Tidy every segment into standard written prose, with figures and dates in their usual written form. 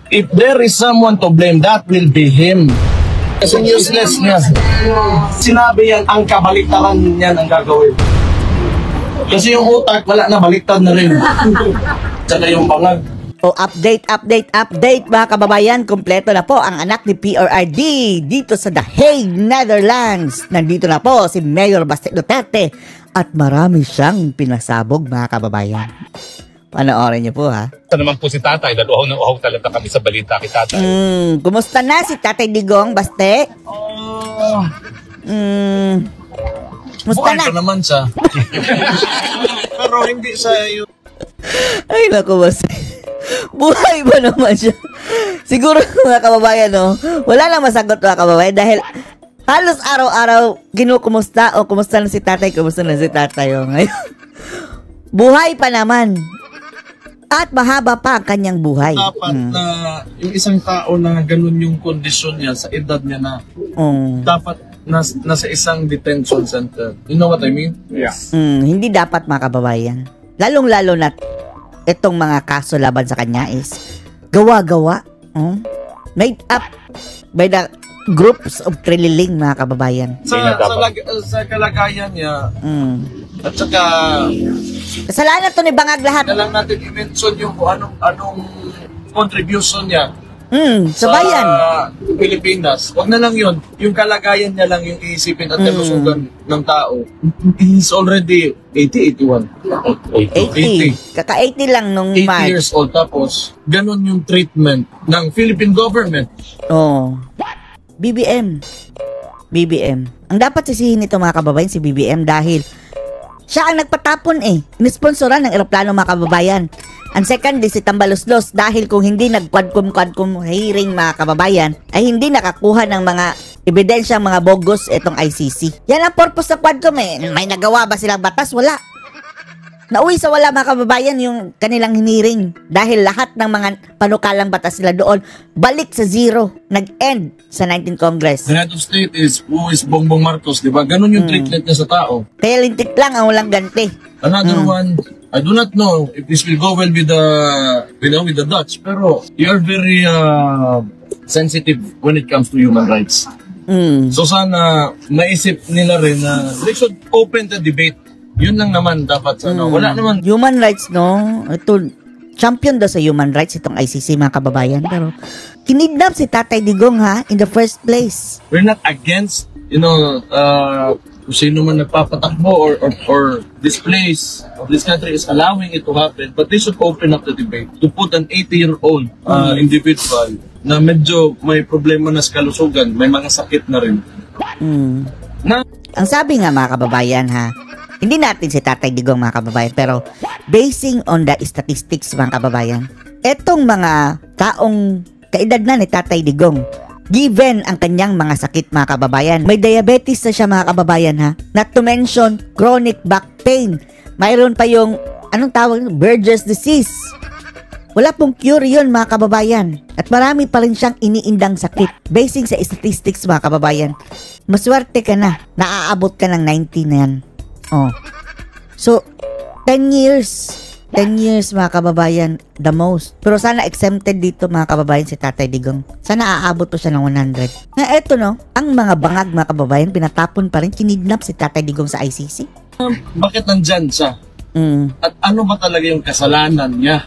If there is someone to blame, that will be him. Kasi useless niya. Sinabi yan, ang kabaliktaran niyan ang gagawin. Kasi yung utak, wala na, baliktad na rin. Saka yung bangag. O update mga kababayan, kumpleto na po ang anak ni PRRD dito sa The Hague, Netherlands. Nandito na po si Mayor Baste Duterte at marami siyang pinasabog mga kababayan. Panoorin niyo po ha. Ito naman po si tatay, dahil uhaw na uhaw talaga kami sa balita kay tatay. Kumusta na si Tatay Digong, Baste? Kumusta Buhay na? pa naman siya. Pero hindi sa iyo. Ay naku, Baste. Buhay ba naman siya? Siguro mga kababayan, no? Wala na masagot mga kababayan dahil halos araw-araw kinukumusta o kumusta na si tatay, kumusta na si tatay. Ngayon, buhay pa naman. At mahaba pa ang kanyang buhay. Dapat na yung isang tao na ganun yung kondisyon niya sa edad niya na dapat nasa isang detention center. You know what I mean? Yeah. Hindi dapat mga kababayan. Lalong-lalo na itong mga kaso laban sa kanya is gawa-gawa. Made up by the groups of trililing mga kababayan. Sa kalagayan niya, at saka kasalanan to ni Bangag lahat. na lang natin i-mention yung anong contribution niya Sa bayan. Pilipinas. Wag na lang yun. Yung kalagayan niya lang yung iisipin at kalusugan ng tao. He's already 80, 81. 80. Kaka-80 lang nung 80 March. years old. Tapos, ganun yung treatment ng Philippine government. BBM. Ang dapat sisihin nito mga kababayan si BBM dahil siya ang nagpatapon Inisponsoran ng eroplano mga kababayan. Ang second is si Tambaloslos dahil kung hindi nag-quadcom hearing mga kababayan ay hindi nakakuha ng mga ebidensya mga bogus itong ICC. Yan ang purpose ng quadcom May nagawa ba silang batas? Wala. Nauwi sa wala mga kababayan yung kanilang hiniring dahil lahat ng mga panukalang batas nila doon balik sa zero. Nag-end sa 19th Congress. The head of state is Bongbong Marcos, di ba? Ganun yung treatment niya sa tao. Kaya lintik lang ang walang ganti. Another one, I do not know if this will go well with the Dutch, pero you are very sensitive when it comes to human rights. So sana maisip nila rin na they should open the debate. Yun lang naman dapat sana. Wala naman. Human rights, no? Ito, champion daw sa human rights itong ICC mga kababayan. Pero kinidnap si Tatay Digong in the first place. We're not against, kung sino man nagpapatakbo or this place of this country is allowing it to happen, but they should open up the debate to put an 80-year-old individual na medyo may problema na sa kalusugan, may mga sakit na rin. Ang sabi nga mga kababayan hindi natin si Tatay Digong mga kababayan, pero basing on the statistics mga kababayan, etong mga taong kaedad na ni Tatay Digong, given ang kanyang mga sakit mga kababayan, may diabetes na siya mga kababayan not to mention chronic back pain, mayroon pa yung anong tawag, Berger's disease. Wala pong cure yun mga kababayan at marami pa rin siyang iniindang sakit. Basing sa statistics mga kababayan, maswerte ka na, naaabot ka ng 90 na yan. So 10 years mga kababayan, the most. Pero sana exempted dito mga kababayan si Tatay Digong. Sana aabot pa siya ng 100. Na eto ang mga bangag mga kababayan, pinatapon pa rin, kinidnap si Tatay Digong sa ICC. Bakit nandyan siya? At ano ba talaga yung kasalanan niya?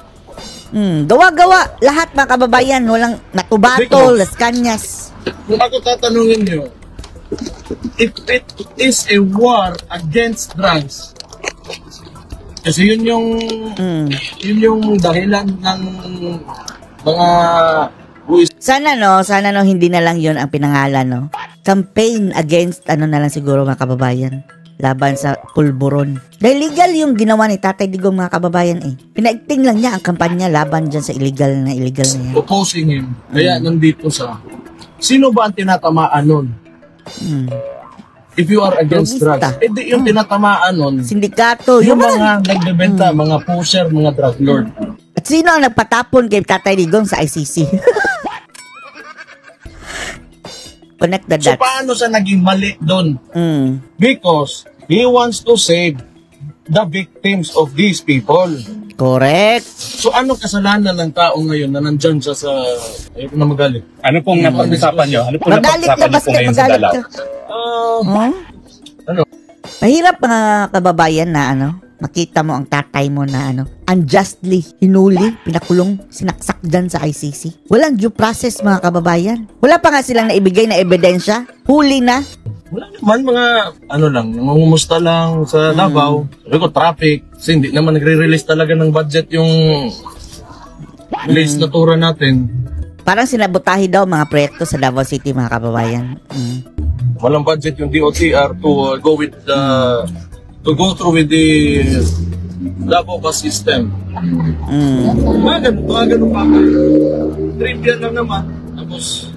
Gawa-gawa lahat mga kababayan, walang natubato, Las Cañas. Kung ako tatanungin niyo, if it is a war against drugs, kasi yun yung dahilan ng mga sana hindi na lang yun ang pinangalan campaign against na lang siguro mga kababayan, laban sa pulburon. Dahil legal yung ginawa ni Tatay Digong mga kababayan pinaigting lang niya ang kampanya laban dyan sa illegal na yan. Opposing him. Kaya nandito sino ba ang tinatamaan nun? If you are against drugs, hindi yung tinatamaan nun sindikato, yung mga nagbebenta, mga pusher, mga drug lord. At sino ang nagpatapon kay Tatay Digong sa ICC? Connect the dots. So paano siya naging mali doon? Because he wants to save the victims of these people. Correct. So anong kasalanan ng tao ngayon na nandyan siya sa... Ayoko na magalit. Ano pong napag-usapan nyo? Ano pong Magalit ka, napag-usapan nyo po basta ngayon sa magalit dalaw? ka. Ah, ano? Mahirap mga kababayan na makita mo ang tatay mo na unjustly hinuli, pinakulong, sinaksak dyan sa ICC. Walang due process mga kababayan. Wala pa nga silang naibigay na ebidensya. Huli na. Wala naman mga, nangungumusta lang sa Davao. Sabi ko, traffic. Kasi hindi naman nagre-release talaga ng budget yung legislatura natin. Parang sinabotahe daw mga proyekto sa Davao City mga kababayan. Walang budget yung DOTR to go with the, to go through with the Davao bus system. Mga ganun pa. Trivia lang naman. Tapos,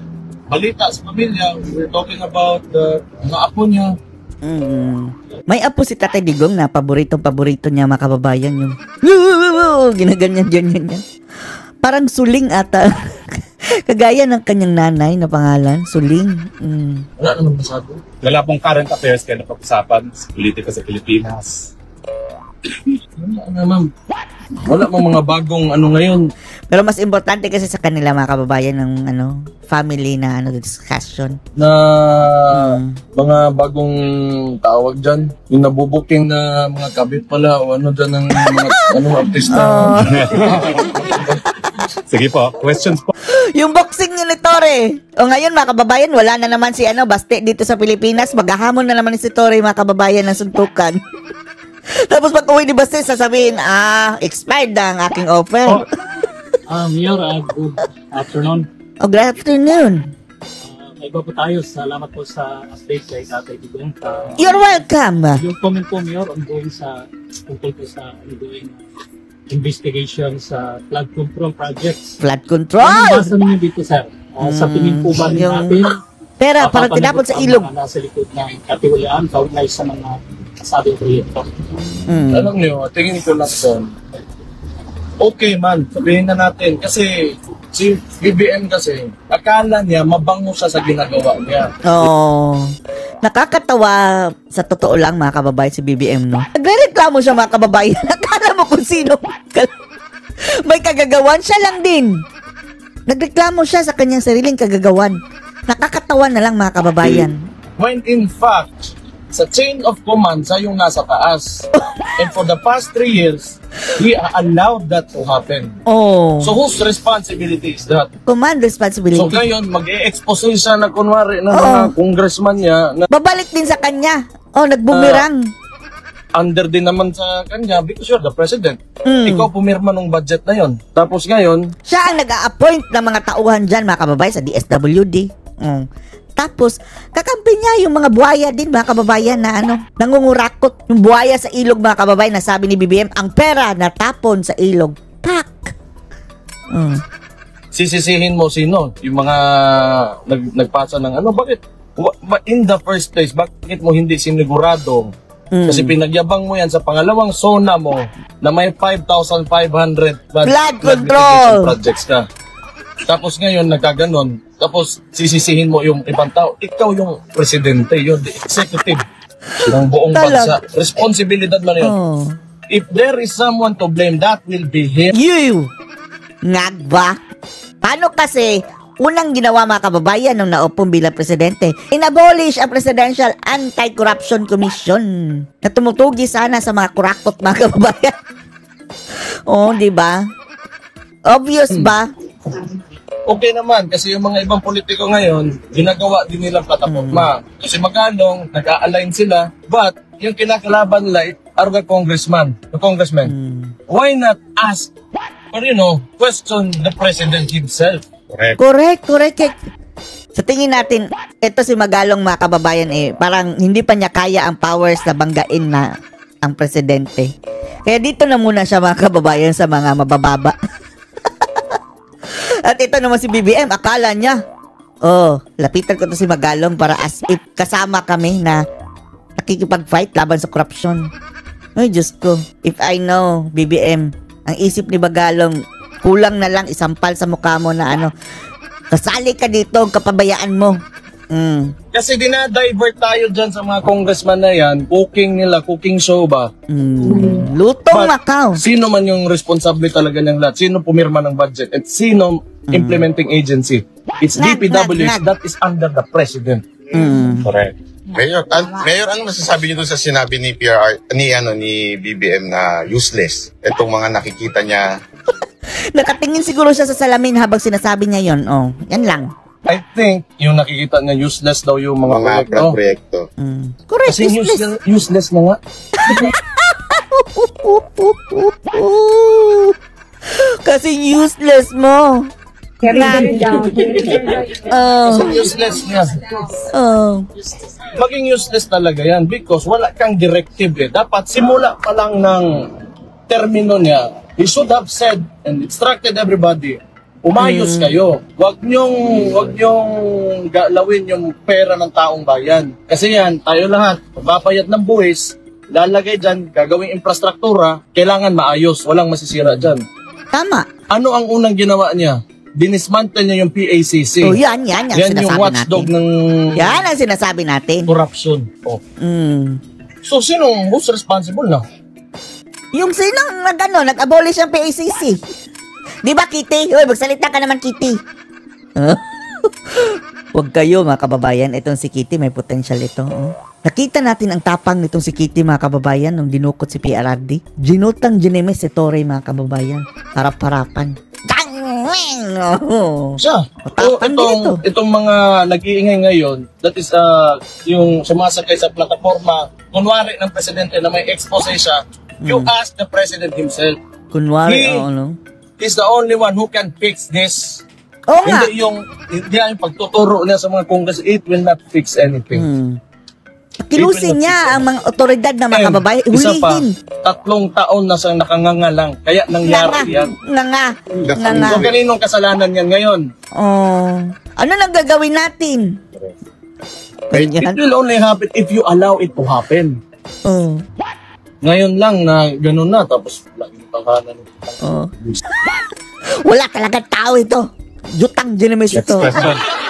balita sa pamilya, we're talking about the mga apo niya. May apo si Tatay Digong na paborito niya mga kababayan yung ginaganyan yan. Parang suling ata. Kagaya ng kanyang nanay na pangalan, Suling. Wala naman masyado. Wala pong current affairs kayo napag-usapan sa politika sa Pilipinas. Wala naman. Wala mang mga bagong ngayon. Pero mas importante kasi sa kanila mga kababayan ng family na discussion. Na mga bagong tawag dyan. Yung nabubuking na mga kabit pala o dyan ng mga artista. Sige po, questions po. Yung boxing ni Torre. O ngayon mga kababayan, wala na naman si Baste dito sa Pilipinas. Maghahamon na naman ni si Torre mga kababayan ng suntukan. Tapos pag uwi ni Baste, sasabihin, expired na ang aking offer. Mayor, good afternoon. Oh, good afternoon. May iba po tayo. Salamat po sa update kay Tatay Digong. You're welcome. Yung comment po, Mayor, ongoing tungkol po sa ongoing investigation sa flood control projects. Flood Ano control! basa ninyo dito, sir? Sa tingin po ba natin, Pera, parang tinapon sa ilog. ang mga nasa likod ng katiwalaan kaugnay sa mga kasabing proyekto? Alam niyo, tingin ko lang son. Okay man, sabihin na natin. Kasi si BBM kasi, akala niya mabango siya sa ginagawa niya. Oh. Nakakatawa sa totoo lang mga kababayan si BBM, no? Nagre-reklamo siya mga kababayan. Akala mo kung sino. May kagagawan siya lang din. Nagreklamo siya sa kanyang sariling kagagawan. Nakakatawa na lang mga kababayan. When in fact, sa chain of command, siya yung nasa taas. And for the past 3 years, we allowed that to happen. Oh. So whose responsibility is that? Command responsibility. So ngayon, mag-e-expose siya na kunwari ng mga congressman niya na Babalik din sa kanya. Oh, nagbumirang. under din naman sa kanya because you're the president. Ikaw pumirma ng budget na yon. Tapos ngayon, Siya ang nag-a-appoint ng mga tauhan dyan, mga kababayan, sa DSWD. Tapos, kakampi niya yung mga buhaya din, mga kababayan, na nangungurakot. Yung buhaya sa ilog, mga kababayan, na sabi ni BBM, ang pera natapon sa ilog. Pak! sisisihin mo sino? Yung mga nagpasa ng bakit? In the first place, bakit mo hindi sinigurado? Kasi pinagyabang mo yan sa pangalawang zona mo na may 5,500 Flood control projects ka. Tapos ngayon nagkaganon. Tapos sisisihin mo yung ibang tao. Ikaw yung presidente, you're the executive ng buong bansa. Responsibilidad mo na yun. If there is someone to blame, that will be him. You! Ngagba? Paano kasi unang ginawa mga kababayan nung naupong bilang presidente, inabolish ang Presidential Anti-Corruption Commission na tumutugi sana sa mga kurakot mga kababayan. Di ba? Obvious ba? Okay naman, kasi yung mga ibang politiko ngayon, ginagawa din nilang plataforma. Kasi magalong, nag-a-align sila, but yung kinakalaban nila are the congressman. Why not ask or question the president himself? Correct. Correct. Sa tingin natin, ito si Magalong mga kababayan parang hindi pa niya kaya ang powers na banggain na ang presidente. Kaya dito na muna siya mga kababayan sa mga mabababa. At ito naman si BBM, akala niya, lapitan ko to si Magalong para as if kasama kami na nakikipag-fight laban sa korupsyon. Ay, Diyos ko. If I know, BBM, ang isip ni Magalong, kulang na lang isampal sa mukha mo na kasali ka dito, kapabayaan mo. Kasi dinadivert tayo dyan sa mga congressman na yan, cooking show ba? Lutong But Macau. sino man yung responsable talaga ng lahat? Sino pumirma ng budget? At sino implementing agency? It's DPWH. That is under the president. Correct. Mayor, ano masasabi niyo doon sa sinabi ni ni BBM na useless? Itong mga nakikita niya. Nakatingin siguro siya sa salamin habang sinasabi niya yon. Oh, yan lang. I think yung nakikita niya useless daw yung mga proyekto. Correct, Kasi useless na nga. Kasi useless mo. Kasi useless niya. Maging useless talaga yan because wala kang directive eh. Dapat simula pa lang ng termino niya, he should have said and instructed everybody, umayos kayo. Huwag niyong galawin yung pera ng taong bayan. Kasi yan, tayo lahat, magpapayat ng buwis, lalagay dyan, gagawing infrastruktura, kailangan maayos, walang masisira dyan. Tama. Ano ang unang ginawa niya? Dinismantle niya yung PACC. Oh, yan yung yung watchdog natin. ng Yan ang sinasabi natin. corruption. Oh. So, who's responsible na? Yung sinong nag-abolish ang PACC. Di ba, Kitty? Uy, magsalita ka naman, Kitty. Huwag kayo, mga kababayan. Itong si Kitty, may potential ito. Oh. Nakita natin ang tapang nitong si Kitty, mga kababayan, nung dinukot si PRRD. Ginutang ginemes si Torre, mga kababayan. Harap-harapan. Siya. Itong mga nag-iingay ngayon, that is yung sumasakay sa plataforma, kunwari ng presidente na may expose siya, you ask the president himself. Kunwari, He's the only one who can fix this. Oo nga. Hindi yung pagtuturo niya sa mga congress, it will not fix anything. Kilusin niya ang mga otoridad na mga kababayan. Isa pa, Hulihin. 3 taon na siyang nakanganga lang. Kaya nangyari yan. Nga. So, kaninong kasalanan yan ngayon? Oh. Ano nang gagawin natin? It will only happen if you allow it to happen. Oh. Ngayon lang na gano'n na, tapos laging pangalan. Oh. Wala talaga tao ito. Jutang ginemes ito.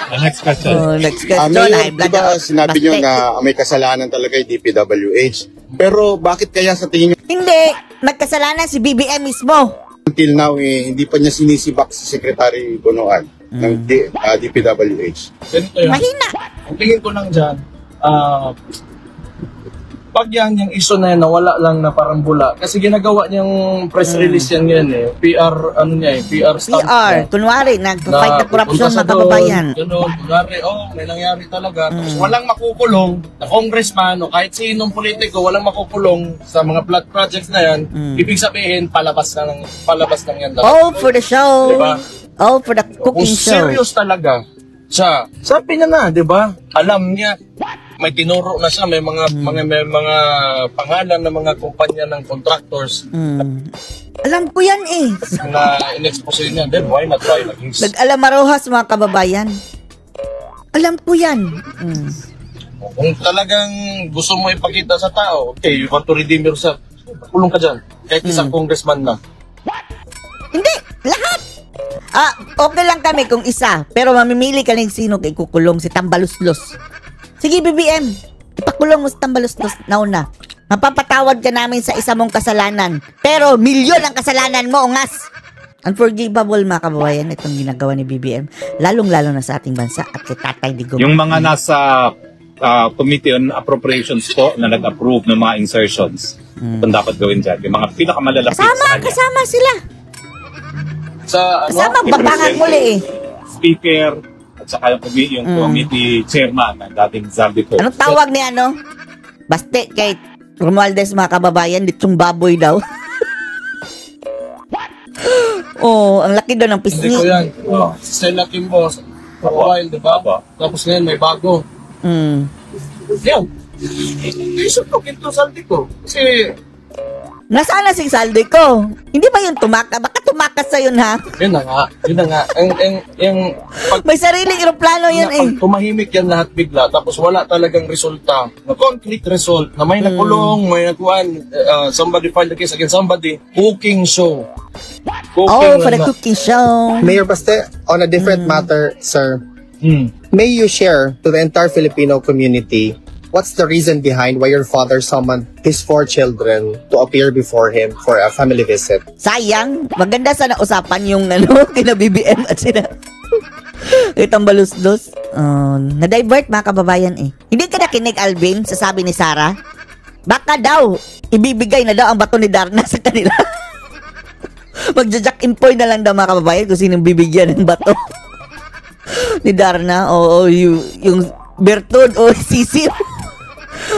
Next question. Next question. Mayor, di ba sinabi niyo na may kasalanan talaga yung DPWH? Pero bakit kaya sa tingin niyo Hindi. Magkasalanan si BBM mismo. until now hindi pa niya sinisibak si Secretary Bonoan ng DPWH? Ganito yun. Mahina. Ang tingin ko lang dyan, pag yan, yung issue na yan, nawala lang na parang bula. Kasi ginagawa niyang press release yan PR, PR stamp. PR. Kunwari, nag-fight na corruption pupunta sa na kababayan. Ganun, kunwari, may nangyari talaga. Tapos walang makukulong na congressman o kahit sinong politiko, walang makukulong sa mga blood projects na yan. Ibig sabihin, palabas lang yan. All for the show. Diba? All for the Kung cooking show. serious talaga siya, sabi niya na, di ba? Alam niya, may tinuro na siya, may mga pangalan ng mga kumpanya ng contractors Alam ko yan eh. na in-expose niya. Then why not try like this? Nag-alamarohas mga kababayan. Alam ko yan. Kung talagang gusto mo ipakita sa tao, okay, you want to redeem yourself, kulong ka dyan. Kahit isang congressman na. Hindi, lahat. Okay lang kami kung isa, pero mamimili ka ng sino kay kukulong, si Tambaluslos. Sige, BBM, ipakulong mo si Tambaluslos nauna. Mapapatawad ka namin sa isa mong kasalanan, pero milyon ang kasalanan mo, ungas. Unforgivable mga kababayan itong ginagawa ni BBM, lalong-lalo na sa ating bansa at kay Tatay Digong. Yung mga nasa Committee on Appropriations po na nag-approve ng mga insertions, kung dapat gawin dyan, yung mga pinakamalalapit sa kanya. Kasama sila. Kasama, Ano? babangan muli eh. Speaker, at saka yung committee chairman ng dating Zaldico. Anong tawag ni ano? Baste kay Romualdez mga kababayan, litsong baboy daw. Ang laki daw ng Hindi pisngi. ko yan. Si Stella Kimbo, for a while, di ba? Tapos ngayon may bago. Yan. Isip ko, kinto saldi ko. Kasi, Nasaan na si Saldi ko? Hindi ba yun tumaka? Baka tumakas sa yun ha? yun na nga. Pag May sariling eroplano yun eh. pag tumahimik yan lahat bigla, tapos wala talagang resulta, na concrete result, na may nakulong, may nakuhan, somebody filed the case against somebody, cooking show. For the cooking show. Mayor Baste, on a different matter, sir, May you share to the entire Filipino community what's the reason behind why your father summoned his 4 children to appear before him for a family visit? Sayang, maganda sana usapan yung ano, kina BBM at sila. Itong balusdos. Na-divert mga kababayan eh. Hindi ka nakinig, Alvin, sa sabi ni Sarah? Baka daw, ibibigay na daw ang bato ni Darna sa kanila. Magja-jack impoy na lang daw mga kababayan kung sinong bibigyan ng bato. Ni Darna o yung Bertod o Sisil.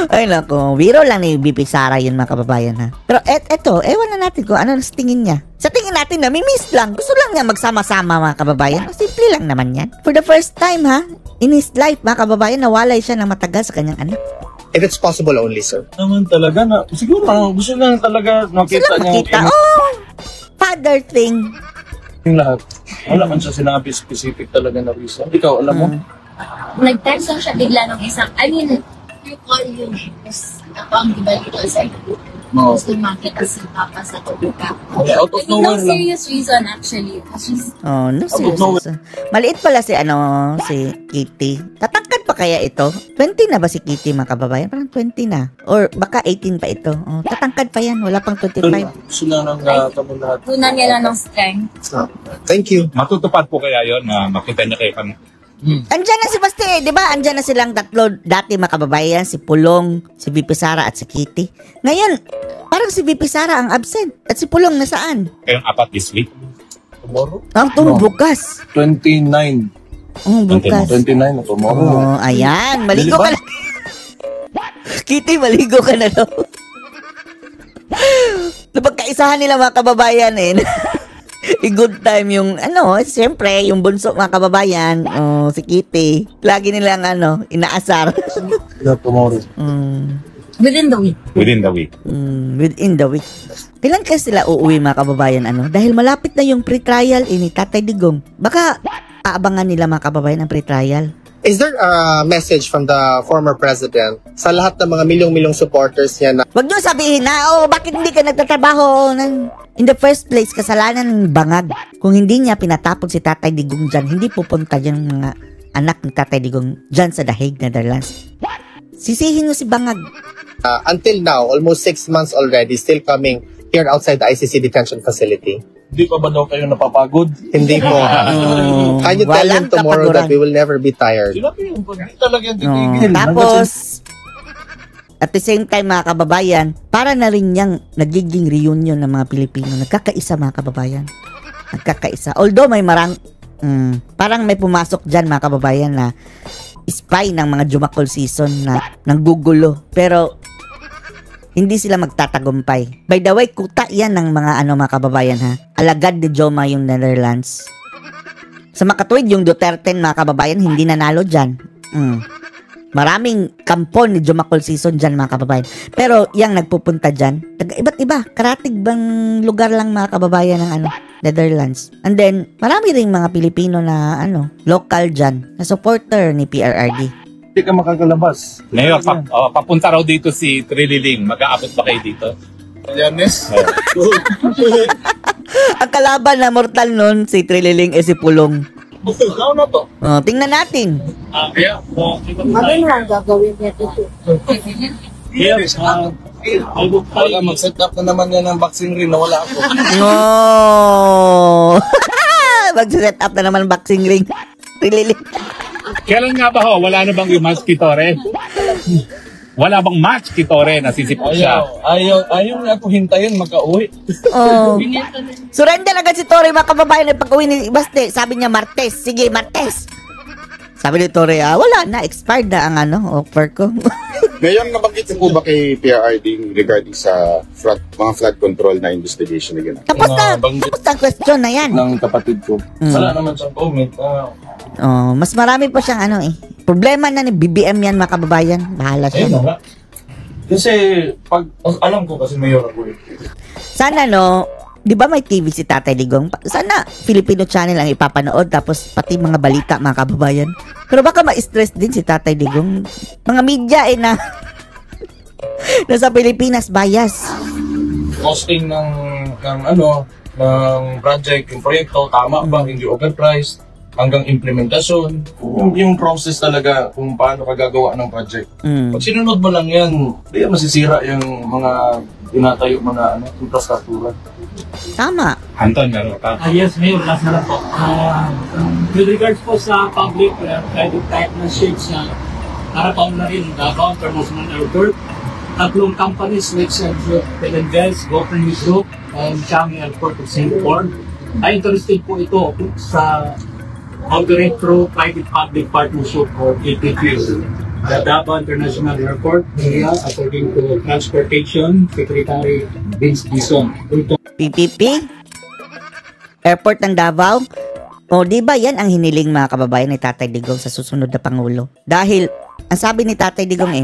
Ay nako, biro lang ni BP Sara yun mga kababayan ha. Pero eto, ewan na natin kung ano sa tingin niya. Sa tingin natin na miss lang. Gusto lang niya magsama-sama mga kababayan. O simple lang naman yan. For the first time ha, in his life mga kababayan, nawalay siya ng matagal sa kanyang anak. If it's possible only, sir. Naman talaga na, siguro gusto lang talaga makita niya. Makita, father thing. Yung lahat. Wala man siya sinabi specific talaga na reason. Ikaw, alam mo? Nag-text lang siya bigla ng isang, I mean, you call you, tapos ako ang gibalik ko sa gusto makita si Papa sa tubuka. Out of nowhere No serious reason actually. No serious reason. Maliit pala si Kitty. Tatangkad pa kaya ito? 20 na ba si Kitty mga kababayan? Parang 20 na. Or baka 18 pa ito. Tatangkad pa yan. Wala pang 25. Sila nang kamo lahat. Tunan niya lang ng strength. Thank you. Matutupad po kaya yon na makita niya kayo kami. Andyan na si Basti, di ba? Andyan na silang tatlo dati mga kababayan, si Pulong, si VP Sara at si Kitty. Ngayon, parang si VP Sara ang absent at si Pulong nasaan? Kayong 4 this week. Tomorrow? Bukas. 29. Bukas. 29 na tomorrow. Ayan, maligo ka na. Kitty, maligo ka na daw. Napagkaisahan nila mga kababayan eh. I-good time yung, siyempre, yung bunso mga kababayan, si Kitty, lagi nilang, inaasar. Tomorrow. Within the week. Within the week. Within the week. Kailan kasi sila uuwi mga kababayan, dahil malapit na yung pre-trial ni Tatay Digong. Baka aabangan nila mga kababayan ang pre-trial. Is there a message from the former president sa lahat ng mga milyong-milyong supporters niya na wag nyo sabihin na, bakit hindi ka nagtatrabaho? In the first place, kasalanan ng Bangag. Kung hindi niya pinatapon si Tatay Digong dyan, hindi pupunta dyan mga anak ni Tatay Digong dyan sa The Hague, Netherlands. Sisihin nyo si Bangag. Until now, almost 6 months already, still coming here outside the ICC detention facility? Hindi pa ba daw kayo napapagod? Hindi po. Can you tell him tomorrow that we will never be tired? Sinabi yung hindi talaga yung titigil. Tapos, at the same time mga kababayan, para na rin niyang nagiging reunion ng mga Pilipino. Nagkakaisa mga kababayan. Nagkakaisa. Although may parang may pumasok dyan mga kababayan na spy ng mga Jumakol season na nanggugulo. Pero hindi sila magtatagumpay. By the way, kuta yan ng mga mga kababayan ha. Alagad ni Joma yung Netherlands. Sa makatuwid yung Duterte mga kababayan, hindi nanalo dyan. Maraming kampon ni Jumakol season dyan mga kababayan. Pero yung nagpupunta dyan, iba't iba. Karatig bang lugar lang mga kababayan ng Netherlands. And then, marami ring mga Pilipino na local dyan, na supporter ni PRRD. Hindi ka makakalabas. Ngayon, papunta raw dito si Trililing. Mag-aabot ba kayo dito? Yanes? Ang kalaban na mortal nun, si Trililing si Pulong. Ano na to? Tingnan natin. Kaya, Ano lang gagawin niya dito? Yes. Wala, mag-set up na naman yan ng boxing ring na wala ako. Mag-set up na naman boxing ring. Trililing. kailan nga ba wala na bang yung match Kitore? Wala bang match Kitore na sisipot siya? Ayaw na ako hintayin magka-uwi. Surrender agad si Tore mga kababayan pag uwi ni Baste. Sabi niya Martes. Sige, Martes. Sabi ni Tore, wala na. Expired na ang offer ko. Ngayon, nabanggit po ba kay PRRD regarding sa mga flood control na investigation na gano'n? Tapos na ang question na yan. Ng kapatid ko. Wala naman siyang comment. Mas marami pa siyang problema na ni BBM yan mga kababayan. Bahala siya. Kasi pag alam ko kasi mayor ako Sana di ba may TV si Tatay Digong? Sana Filipino channel ang ipapanood tapos pati mga balita mga kababayan. Pero baka ma-stress din si Tatay Digong. Mga media na nasa Pilipinas bias. Costing ng project, yung proyekto, tama ba, hindi overpriced. hanggang implementasyon, yung process talaga kung paano ka gagawa ng project. Pag sinunod mo lang yan, di masisira yung mga tinatayo mga infrastruktura. Tama. Anton, meron ka? Yes, Mayor, last na lang po. With regards po sa public private partnerships, narapaon na rin Davao International Airport. Tatlong companies which Philinvest, Gopher Group, and Changi Airport of Singapore ay interested po ito sa operate through private-public partnership or PPP. The Davao International Airport area, according to Transportation Secretary Vince Dizon. PPP? Airport ng Davao? O, di ba yan ang hiniling mga kababayan ni Tatay Digong sa susunod na Pangulo? Dahil, ang sabi ni Tatay Digong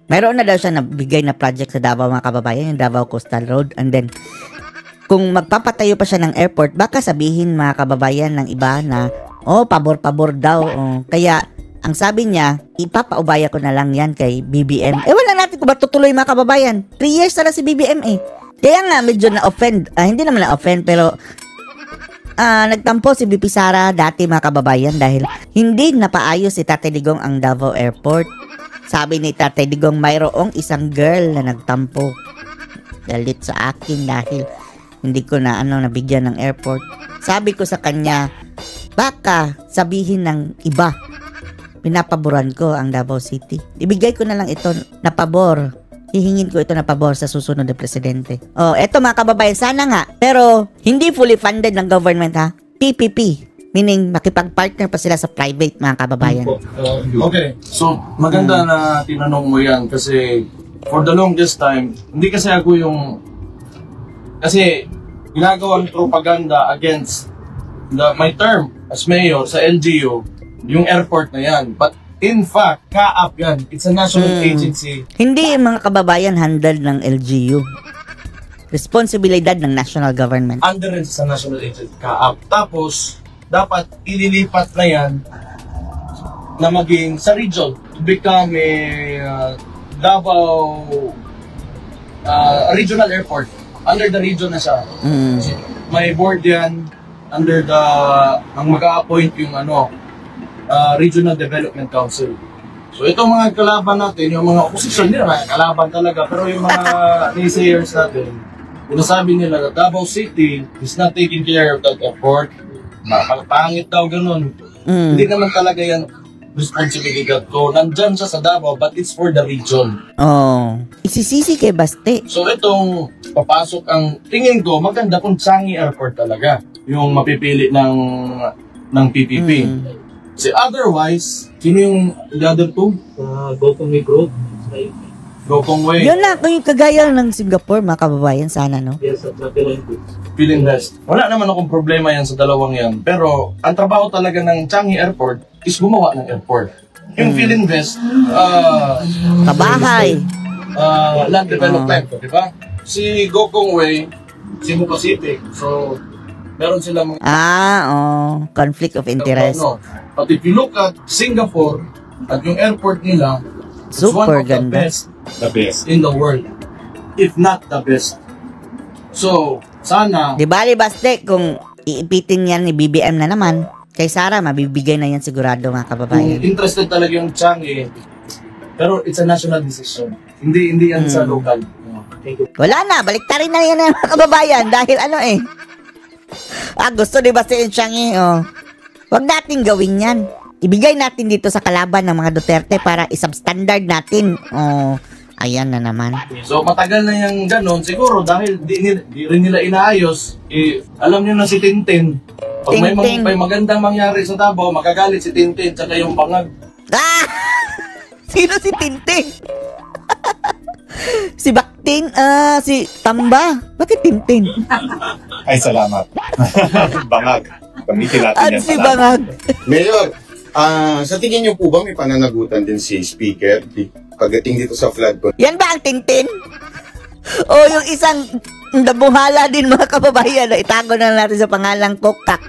mayroon na daw siya nabigay na project sa Davao mga kababayan, yung Davao Coastal Road. And then, kung magpapatayo pa siya ng airport, baka sabihin mga kababayan ng iba na, pabor-pabor daw. Kaya, ang sabi niya, ipapaubaya ko na lang yan kay BBM. Wala natin kung ba tutuloy mga kababayan. 3 years na lang si BBM Kaya nga, medyo na-offend. Hindi naman na-offend, pero nagtampo si BP Sara dati mga kababayan dahil hindi napaayos si Tatay Digong ang Davao Airport. Sabi ni Tatay Digong, mayroong isang girl na nagtampo. Galit sa akin dahil hindi ko na nabigyan ng airport. Sabi ko sa kanya, baka sabihin ng iba, pinapaboran ko ang Davao City. Ibigay ko na lang ito na pabor. Hihingin ko ito na pabor sa susunod na presidente. Eto mga kababayan, sana nga. Pero, hindi fully funded ng government PPP. Meaning, makipag-partner pa sila sa private mga kababayan. Okay, so maganda na tinanong mo yan kasi for the longest time, hindi kasi ako kasi ginagawang propaganda against my term as mayor sa LGU, yung airport na yan. But in fact, CAAP yan. It's a national agency. Hindi mga kababayan handle ng LGU. Responsibilidad ng national government. Under rin sa national agency, CAAP. Tapos, dapat ililipat na yan na maging sa region to become a Davao regional airport. Under the region na siya. May board yan under ang mag-a-appoint yung Regional Development Council. So itong mga kalaban natin, yung mga opposition nila, kalaban talaga, pero yung mga naysayers natin, sinasabi nila na Davao City is not taking care of that airport. Pangit daw ganun. Hindi naman talaga yan responsibilidad ko. Nandyan siya sa Davao, but it's for the region. Isisisi kay Baste. So itong papasok ang tingin ko, maganda kung Changi Airport talaga. Yung mapipili ng PPP. Kasi otherwise, sino yung the other two? Gokong Group. Gokong Way. Yun na, kung yung kagaya ng Singapore, mga kababayan, sana, no? Yes, at the Philinvest. Philinvest. Wala naman akong problema yan sa dalawang yan. Pero, ang trabaho talaga ng Changi Airport is gumawa ng airport. Yung Philinvest, kabahay. Land development, di ba? Si Gokong Way, Cebu Pacific. So, meron silang conflict of interest. But if you look at Singapore at yung airport nila, it's super one of ganda. The best in the world, if not the best. So, sana Di bali Baste, kung iipitin yan ni BBM na naman, kay Sara, mabibigay na yan sigurado mga kababayan. kung interested talaga yung Changi, pero it's a national decision. Hindi yan sa local. Wala na, baliktarin na yan mga kababayan dahil gusto ni Baste yung Changi, Huwag natin gawin yan. Ibigay natin dito sa kalaban ng mga Duterte para isubstandard natin. Ayan na naman. So matagal na yung ganon, siguro dahil di rin nila inaayos, alam niyo na si Tintin. Pag may magandang mangyari sa Davao, magagalit si Tintin tsaka yung bangag. Sino si Tintin? Si Bakting, si Tamba. Bakit Tintin? Ay, salamat. Bangag. Gamitin natin yan. Si Bangag. Mayor, sa tingin niyo po ba may pananagutan din si Speaker pagdating dito sa flood control? Yan ba ang Tintin? O yung isang nabuhala din mga kababayan na itago na natin sa pangalang Kokak.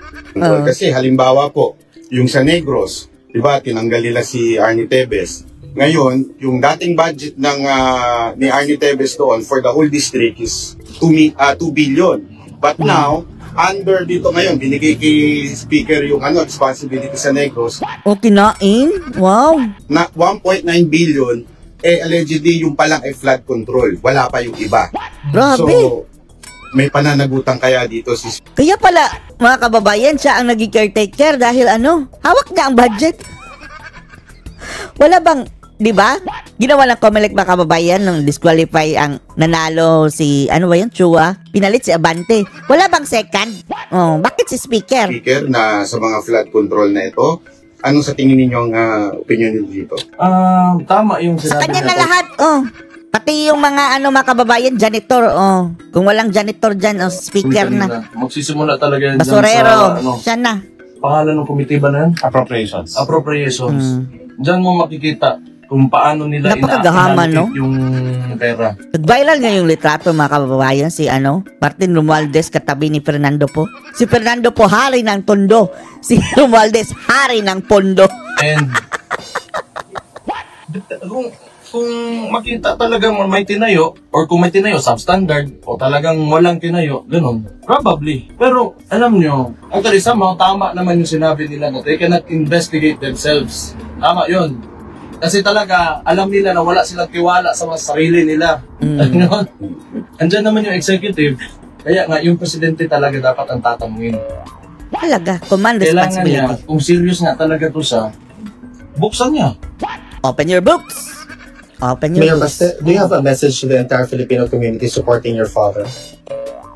Kasi halimbawa po, yung sa Negros, di ba, tinanggal nila si Arnie Tevez. Ngayon, yung dating budget ni Arnie Tevez doon for the whole district is 2 billion. But now, under dito ngayon, binigay kay Speaker yung responsibility sa Negros O, kinain? Wow. na 1.9 billion, allegedly yung palang ay flood control. Wala pa yung iba. Grabe. So, may pananagutan kaya dito si Kaya pala, mga kababayan, siya ang naging caretaker dahil hawak niya ang budget. Wala bang, di ba? Ginawa ng COMELEC mga kababayan nung disqualify ang nanalo si, Chua? Pinalit si Abante. Wala bang second? Oh, bakit si Speaker? Speaker na sa mga flood control na ito. Anong sa tingin ninyong opinion niyo dito? Tama yung Sa sinabi kanya na natin. lahat, Pati yung mga mga kababayan, janitor, Kung walang janitor dyan, speaker na. Magsisimula talaga yan dyan Basurero, sa, siya na. pangalan ng komite ba na yan? Appropriations. Appropriations. Diyan mo makikita kung paano nila Napakagahaman, no? yung pera. Nag-viral nga yung litrato mga kababayan, si Martin Romualdez katabi ni Fernando Po. Si Fernando Po, hari ng tondo. Si Romualdez, hari ng pondo. And kung makita talagang may tinayo, or kung may tinayo substandard, o talagang walang tinayo, ganun, probably. Pero, alam nyo, actually, somehow, tama naman yung sinabi nila na they cannot investigate themselves. Tama yun. Kasi talaga, alam nila na wala silang tiwala sa mga sarili nila. Andyan naman yung executive, kaya nga, yung presidente talaga dapat ang tatanungin. Talaga, command Kailangan niya, responsibility. kung serious nga talaga to siya, buksan niya. Open your books. Open your Mayor books. Baste, do you have a message to the entire Filipino community supporting your father?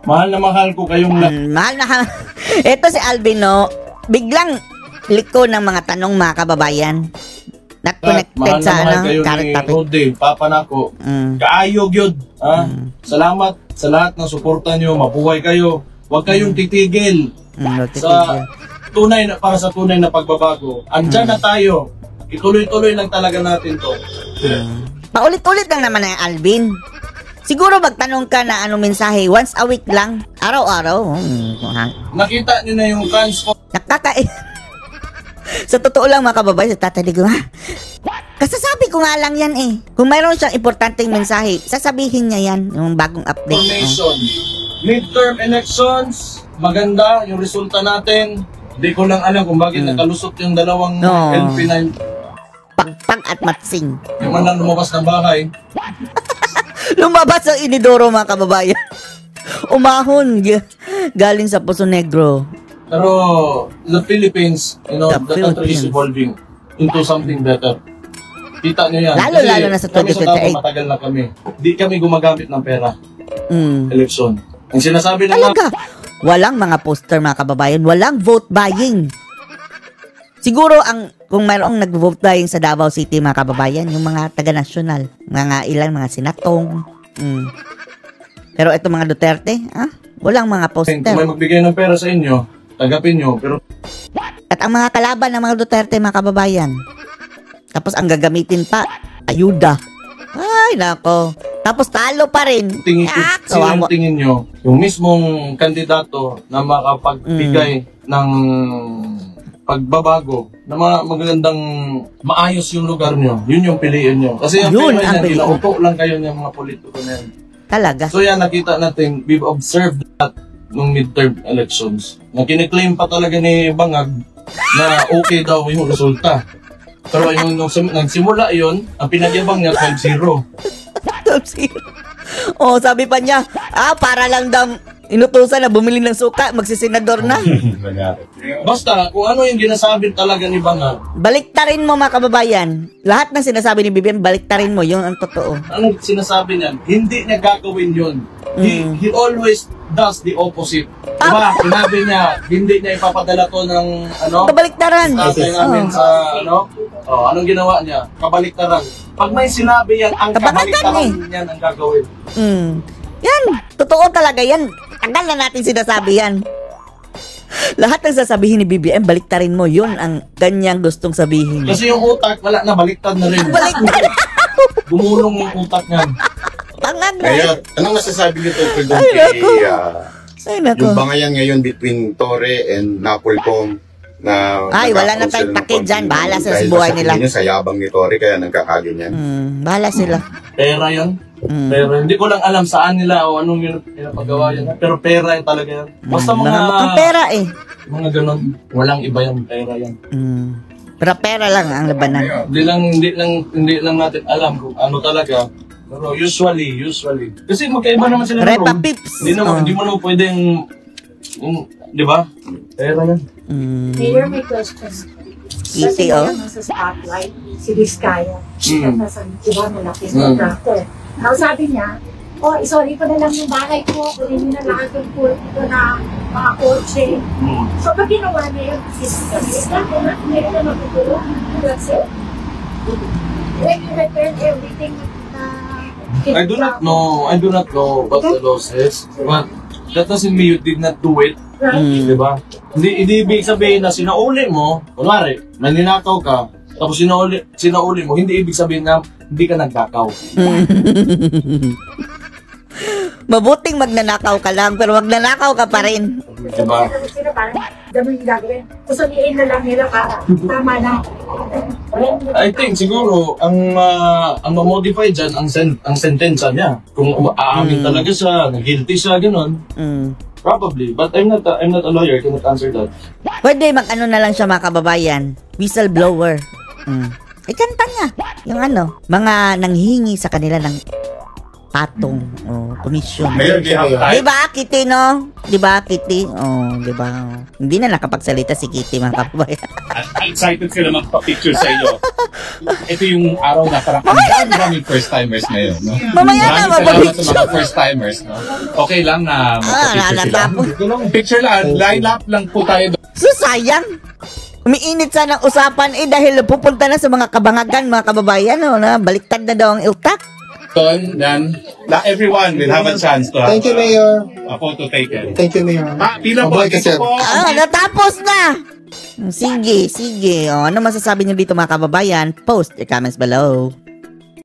Mahal na mahal ko kayong lahat. Mahal na Ito si Albino, biglang liko ng mga tanong mga kababayan. Not connected Mahal sa na mahal kayo current ni topic. Rode, Papa Nako. Kaayog yun. Salamat sa lahat ng suporta nyo. Mabuhay kayo. Huwag kayong titigil sa tunay na, para sa tunay na pagbabago. Andyan na tayo. Ituloy-tuloy lang talaga natin to. Paulit-ulit lang naman ang Alvin. Siguro magtanong ka na mensahe once a week lang, araw-araw. Nakita nyo na yung transform. Sa totoo lang mga kababayan, sa Tatay Digong, kasasabi ko nga lang yan eh. Kung mayroon siyang importanteng mensahe, sasabihin niya yan, yung bagong update. Information. Midterm elections, maganda yung resulta natin. Hindi ko lang alam kung bakit nakalusot yung dalawang LP na Pagpag at Matsing. yung man lang lumabas ng bahay. Lumabas ang inidoro mga kababayan. Umahon galing sa Poso Negro. Pero the Philippines, the country is evolving into something better. Kita nyo yan. Lalo na sa kami sa 2028. Davao, matagal na kami. Di kami gumagamit ng pera. Election. Ang sinasabi na Talaga, walang mga poster mga kababayan, walang vote buying. Siguro kung mayroong nag-vote buying sa Davao City mga kababayan, yung mga taga-nasyonal, mga senatong. Pero ito mga Duterte, walang mga poster. kung may magbigay ng pera sa inyo, tanggapin nyo. Pero At ang mga kalaban ng mga Duterte mga kababayan, tapos ang gagamitin pa, ayuda. Ay, nako. Tapos talo pa rin. sino yung tingin nyo, yung mismong kandidato na makapagbigay ng pagbabago, na magandang maayos yung lugar nyo, yun yung piliin nyo. Kasi yung Yun piliin ang yan, piliin. kinaupo lang kayo ng mga politiko na yan. Talaga. So yan, nakita natin, we've observed that nung midterm elections, na kiniklaim pa talaga ni Bangag na okay daw yung resulta. Pero yung nagsimula yun, ang pinagyabang niya 12-0. Sabi pa niya, para lang daw inutusan na bumili ng suka, magsisenador na. Basta, kung ano yung ginasabi talaga ni Bangag, Baliktarin mo mga kababayan. Lahat ng sinasabi ni BBM, baliktarin mo, yung ang totoo. anong sinasabi niya, hindi niya gagawin yun. He always does the opposite. Diba? Sinabi niya, hindi niya ipapadala to ng Kabaliktaran. tatay namin sa anong ginawa niya? Kabaliktaran. Pag may sinabi yan, ang kabaliktaran yan ang gagawin. Yan, totoo talaga yan. Tagal na natin sinasabi yan. Lahat ng sasabihin ni BBM, baliktarin mo. Yun ang kanyang gustong sabihin. Kasi yung utak, wala na, baliktad na rin. Baliktad. Gumulong yung utak niyan. Ngayon, anong masasabi niyo tungkol doon Ay, nako. yung bangayan ngayon between Torre and Napolcom na Wala na tayong pake dyan. Bahala sa buhay nila. Dahil sa yabang ni Torre kaya nagkakaganyan. Bahala sila. Pera yun. Pero hindi ko lang alam saan nila o anong yun pinapagawa yan. Pero pera yan talaga yan. Basta Mukhang pera eh. mga ganun. Walang iba yan, pera yan. Pero pera lang ang labanan. Hindi lang natin alam kung ano talaga. Pero usually. Kasi magkaiba naman sila ng Repa role. Pips. Hindi mo naman pwedeng, di ba? Pera yan. Mayor, may question. Iti, oh. Sa spotlight, si Vizcaya. Nasa, diba, malaki sa contractor. Now, sabi niya, sorry ko na lang yung bahay ko, kunin niyo na lahat yung pool ko na mga kotse. So, pag ginawa niya yun, is that enough? Meron na magtutulong? That's it? When you return everything na... I do not know what the law says. But that doesn't mean you did not do it. Di ba? Hindi ibig sabihin na sinauli mo, kunwari, naninakaw ka, tapos sinauli mo, hindi ibig sabihin na hindi ka nagkakaw. Mabuting magnanakaw ka lang, pero magnanakaw ka pa rin. Diba? Sila parang, dami yung gagawin. Kusuliin na lang nila para tama na. I think siguro ang ma-modify dyan ang sentensya niya. Kung aamin talaga siya, guilty siya, gano'n. Probably, but I'm not a lawyer, I cannot answer that. Pwede mag-ano na lang siya mga kababayan, whistleblower. Ikanta niya yung mga nanghingi sa kanila ng patong o komisyon. Diba, Kitty, no? Diba, Kitty? Diba? Hindi na nakapagsalita si Kitty, mga kababayan. Excited sila magpa-picture sa iyo. Ito yung araw na parang ang daming first-timers ngayon. No? Mamaya na, salamat sa mga first-timers. No? Okay lang na magpa-picture sila. Picture lang, line up lang po tayo. So, sayang. Umiinit sana ang usapan dahil pupunta na sa mga kabangagan, mga kababayan, na baliktad na daw ang utak. Then, everyone will have a chance to have Thank you, Mayor. a photo taken. Thank you, Mayor. Pila po, dito po. Natapos na! Sige. Ano masasabi niyo dito mga kababayan? Post your comments below.